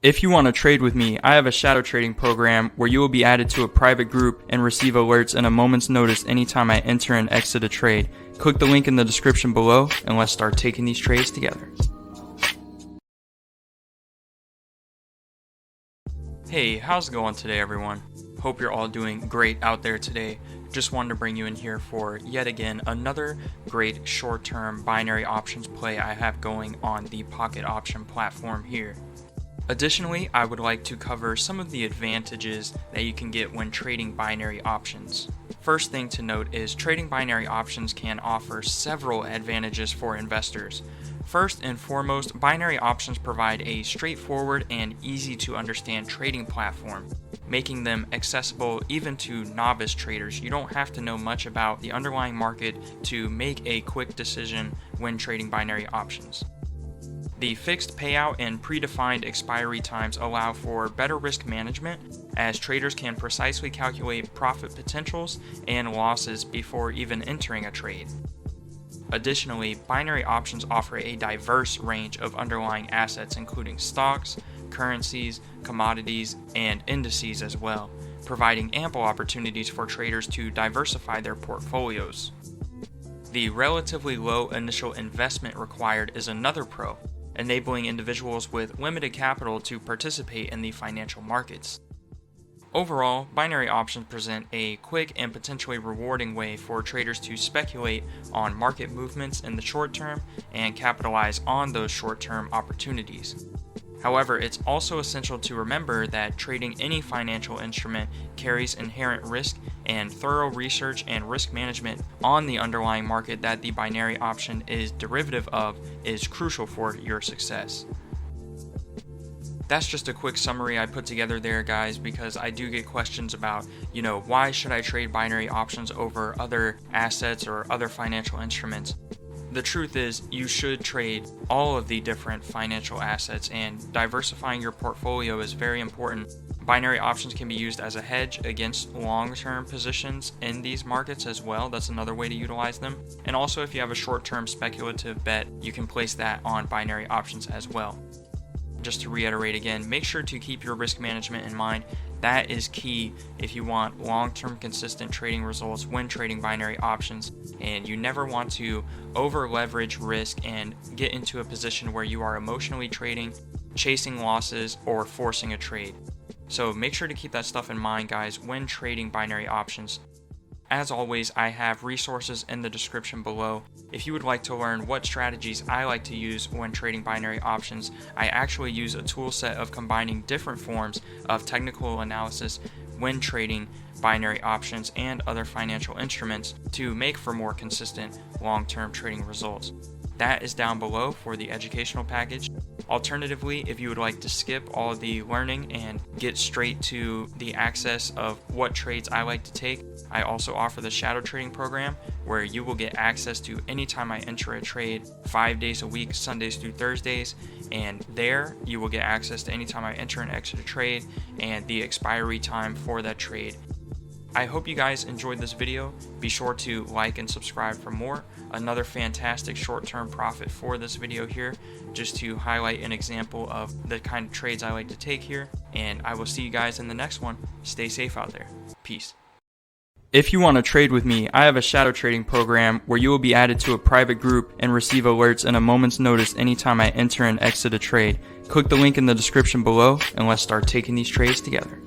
If you want to trade with me, I have a shadow trading program where you will be added to a private group and receive alerts in a moment's notice anytime I enter and exit a trade. Click the link in the description below and let's start taking these trades together. Hey, how's it going today, everyone? Hope you're all doing great out there today. Just wanted to bring you in here for yet again another great short-term binary options play I have going on the Pocket Option platform here. Additionally, I would like to cover some of the advantages that you can get when trading binary options. First thing to note is trading binary options can offer several advantages for investors. First and foremost, binary options provide a straightforward and easy to understand trading platform, making them accessible even to novice traders. You don't have to know much about the underlying market to make a quick decision when trading binary options. The fixed payout and predefined expiry times allow for better risk management, as traders can precisely calculate profit potentials and losses before even entering a trade. Additionally, binary options offer a diverse range of underlying assets, including stocks, currencies, commodities, and indices as well, providing ample opportunities for traders to diversify their portfolios. The relatively low initial investment required is another pro, enabling individuals with limited capital to participate in the financial markets. Overall, binary options present a quick and potentially rewarding way for traders to speculate on market movements in the short term and capitalize on those short-term opportunities. However, it's also essential to remember that trading any financial instrument carries inherent risk, and thorough research and risk management on the underlying market that the binary option is derivative of is crucial for your success. That's just a quick summary I put together there, guys, because I do get questions about, why should I trade binary options over other assets or other financial instruments? The truth is, you should trade all of the different financial assets, and diversifying your portfolio is very important. Binary options can be used as a hedge against long-term positions in these markets as well. That's another way to utilize them. And also, if you have a short-term speculative bet, you can place that on binary options as well. Just to reiterate again, make sure to keep your risk management in mind. That is key if you want long-term consistent trading results when trading binary options, and you never want to over-leverage risk and get into a position where you are emotionally trading, chasing losses, or forcing a trade. So make sure to keep that stuff in mind, guys, when trading binary options. As always, I have resources in the description below. If you would like to learn what strategies I like to use when trading binary options, I actually use a tool set of combining different forms of technical analysis when trading binary options and other financial instruments to make for more consistent long-term trading results. That is down below for the educational package. Alternatively, if you would like to skip all of the learning and get straight to the access of what trades I like to take, I also offer the shadow trading program, where you will get access to anytime I enter a trade 5 days a week, Sundays through Thursdays, and there you will get access to anytime I enter and exit a trade and the expiry time for that trade. I hope you guys enjoyed this video. Be sure to like and subscribe for more. Another fantastic short-term profit for this video here, just to highlight an example of the kind of trades I like to take here. And I will see you guys in the next one. Stay safe out there. Peace. If you want to trade with me, I have a shadow trading program where you will be added to a private group and receive alerts in a moment's notice anytime I enter and exit a trade. Click the link in the description below and let's start taking these trades together.